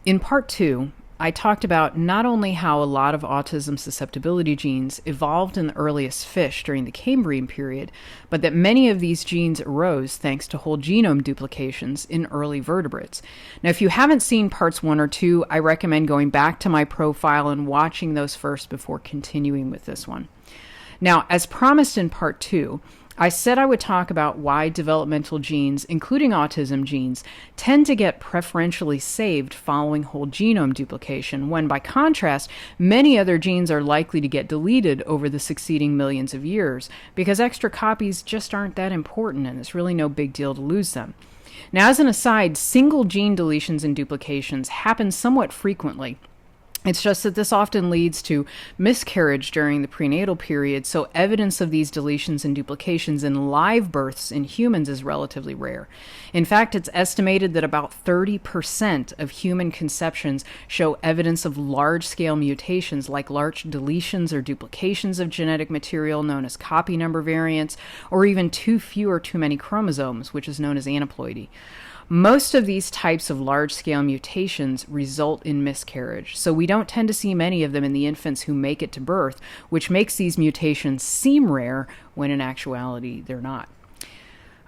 In part 2, I talked about not only how a lot of autism susceptibility genes evolved in the earliest fish during the Cambrian period, but that many of these genes arose thanks to whole genome duplications in early vertebrates. Now, if you haven't seen parts 1 or 2, I recommend going back to my profile and watching those first before continuing with this one. Now, as promised in part 2, I said I would talk about why developmental genes, including autism genes, tend to get preferentially saved following whole genome duplication, when by contrast, many other genes are likely to get deleted over the succeeding millions of years, because extra copies just aren't that important and it's really no big deal to lose them. Now, as an aside, single gene deletions and duplications happen somewhat frequently. It's just that this often leads to miscarriage during the prenatal period, so evidence of these deletions and duplications in live births in humans is relatively rare. In fact, it's estimated that about 30% of human conceptions show evidence of large-scale mutations, like large deletions or duplications of genetic material known as copy number variants, or even too few or too many chromosomes, which is known as aneuploidy. Most of these types of large-scale mutations result in miscarriage, so we don't tend to see many of them in the infants who make it to birth, which makes these mutations seem rare when in actuality they're not.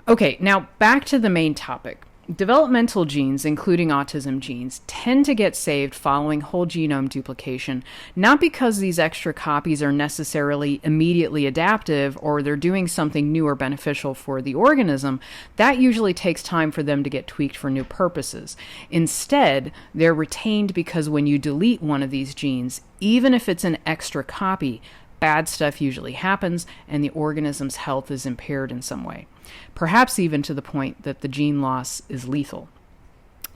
Okay, now back to the main topic. Developmental genes, including autism genes, tend to get saved following whole genome duplication, not because these extra copies are necessarily immediately adaptive or they're doing something new or beneficial for the organism. That usually takes time for them to get tweaked for new purposes. Instead, they're retained because when you delete one of these genes, even if it's an extra copy, bad stuff usually happens and the organism's health is impaired in some way, perhaps even to the point that the gene loss is lethal.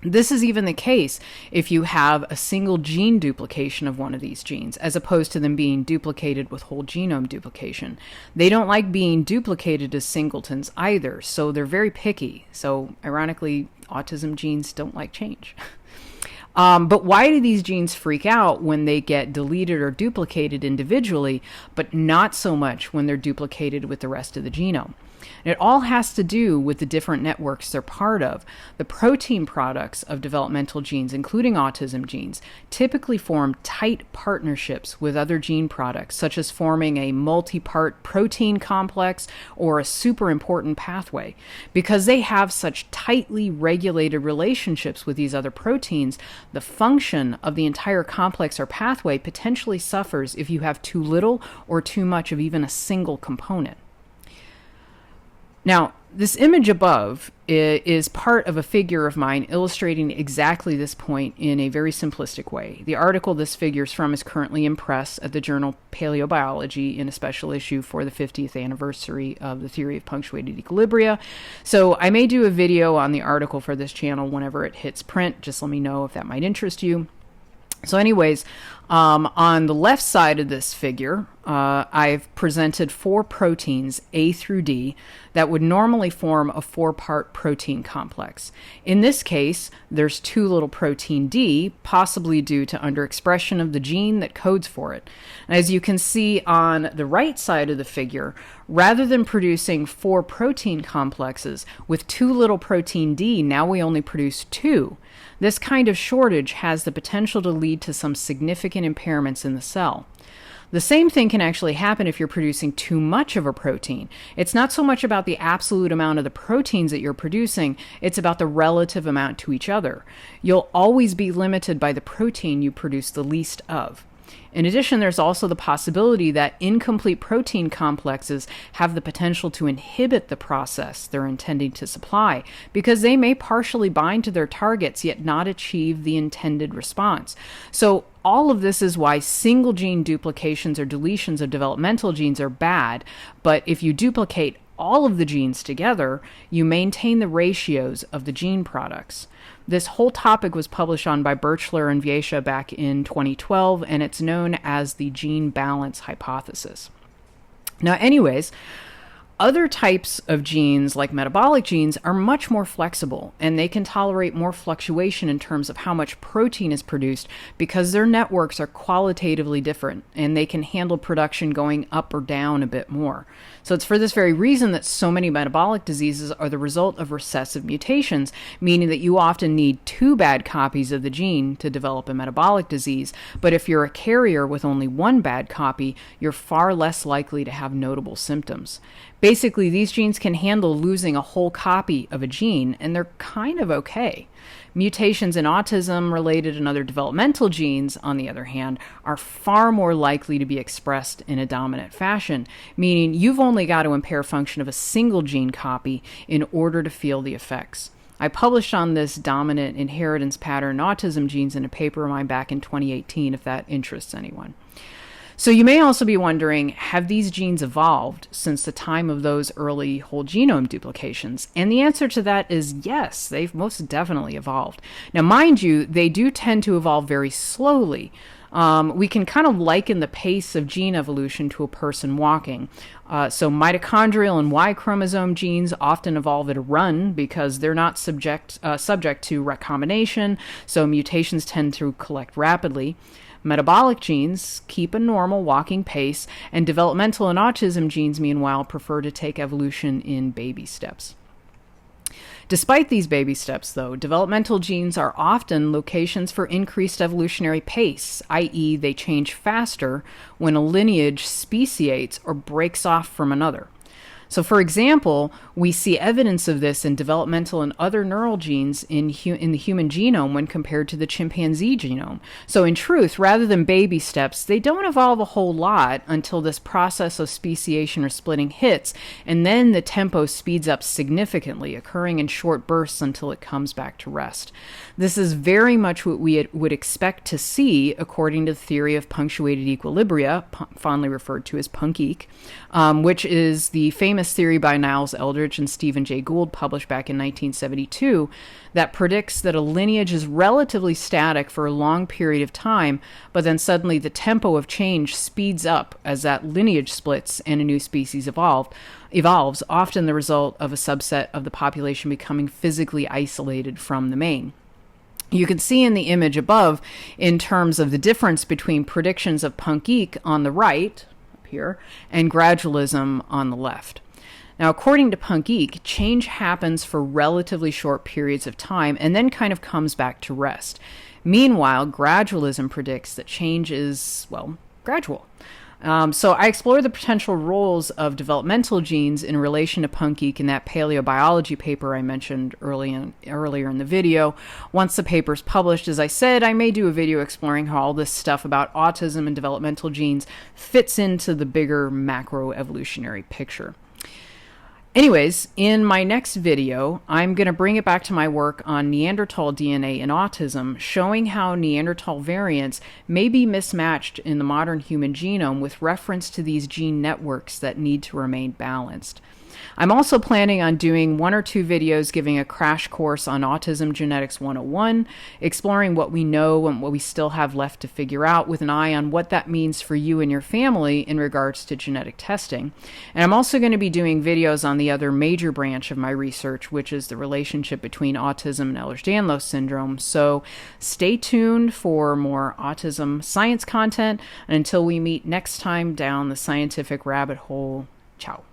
This is even the case if you have a single gene duplication of one of these genes, as opposed to them being duplicated with whole genome duplication. They don't like being duplicated as singletons either, so they're very picky. So ironically, autism genes don't like change. But why do these genes freak out when they get deleted or duplicated individually, but not so much when they're duplicated with the rest of the genome? It all has to do with the different networks they're part of. The protein products of developmental genes, including autism genes, typically form tight partnerships with other gene products, such as forming a multi-part protein complex or a super important pathway. Because they have such tightly regulated relationships with these other proteins, the function of the entire complex or pathway potentially suffers if you have too little or too much of even a single component. Now, this image above is part of a figure of mine illustrating exactly this point in a very simplistic way. The article this figure's from is currently in press at the journal Paleobiology in a special issue for the 50th anniversary of the theory of punctuated equilibria. So I may do a video on the article for this channel whenever it hits print. Just let me know if that might interest you. So anyways, on the left side of this figure, I've presented 4 proteins, A through D, that would normally form a 4-part protein complex. In this case, there's too little protein D, possibly due to underexpression of the gene that codes for it. And as you can see on the right side of the figure, rather than producing 4 protein complexes with too little protein D, now we only produce 2. This kind of shortage has the potential to lead to some significant impairments in the cell. The same thing can actually happen if you're producing too much of a protein. It's not so much about the absolute amount of the proteins that you're producing, it's about the relative amount to each other. You'll always be limited by the protein you produce the least of. In addition, there's also the possibility that incomplete protein complexes have the potential to inhibit the process they're intending to supply, because they may partially bind to their targets yet not achieve the intended response. So all of this is why single gene duplications or deletions of developmental genes are bad, but if you duplicate all of the genes together, you maintain the ratios of the gene products. This whole topic was published on by Birchler and Viescha back in 2012, and it's known as the gene balance hypothesis. Now, anyways, Other types of genes, like metabolic genes, are much more flexible, and they can tolerate more fluctuation in terms of how much protein is produced because their networks are qualitatively different, and they can handle production going up or down a bit more. So it's for this very reason that so many metabolic diseases are the result of recessive mutations, meaning that you often need 2 bad copies of the gene to develop a metabolic disease. But if you're a carrier with only 1 bad copy, you're far less likely to have notable symptoms. Basically, these genes can handle losing a whole copy of a gene, and they're kind of okay. Mutations in autism-related and other developmental genes, on the other hand, are far more likely to be expressed in a dominant fashion, meaning you've only got to impair function of a single gene copy in order to feel the effects. I published on this dominant inheritance pattern in autism genes in a paper of mine back in 2018, if that interests anyone. So you may also be wondering, have these genes evolved since the time of those early whole genome duplications? And the answer to that is yes, they've most definitely evolved. Now, mind you, they do tend to evolve very slowly. We can kind of liken the pace of gene evolution to a person walking. So mitochondrial and Y chromosome genes often evolve at a run because they're not subject to recombination, so mutations tend to collect rapidly. Metabolic genes keep a normal walking pace, and developmental and autism genes, meanwhile, prefer to take evolution in baby steps. Despite these baby steps, though, developmental genes are often locations for increased evolutionary pace, i.e., they change faster when a lineage speciates or breaks off from another. So, for example, we see evidence of this in developmental and other neural genes in the human genome when compared to the chimpanzee genome. So, in truth, rather than baby steps, they don't evolve a whole lot until this process of speciation or splitting hits, and then the tempo speeds up significantly, occurring in short bursts until it comes back to rest. This is very much what we would expect to see according to the theory of punctuated equilibria, fondly referred to as PUNC-eq, which is the famous theory by Niles Eldredge and Stephen Jay Gould, published back in 1972, that predicts that a lineage is relatively static for a long period of time, but then suddenly the tempo of change speeds up as that lineage splits and a new species evolves, often the result of a subset of the population becoming physically isolated from the main. You can see in the image above, in terms of the difference between predictions of PUNC-eq on the right, up here, and gradualism on the left. Now, according to PUNC-eq, change happens for relatively short periods of time and then kind of comes back to rest. Meanwhile, gradualism predicts that change is, well, gradual. So I explore the potential roles of developmental genes in relation to PUNC-eq in that paleobiology paper I mentioned earlier in the video. Once the paper's published, as I said, I may do a video exploring how all this stuff about autism and developmental genes fits into the bigger macroevolutionary picture. Anyways, in my next video, I'm going to bring it back to my work on Neanderthal DNA and autism, showing how Neanderthal variants may be mismatched in the modern human genome with reference to these gene networks that need to remain balanced. I'm also planning on doing 1 or 2 videos giving a crash course on Autism Genetics 101, exploring what we know and what we still have left to figure out with an eye on what that means for you and your family in regards to genetic testing. And I'm also going to be doing videos on the other major branch of my research, which is the relationship between autism and Ehlers-Danlos syndrome. So stay tuned for more autism science content, and until we meet next time down the scientific rabbit hole, ciao.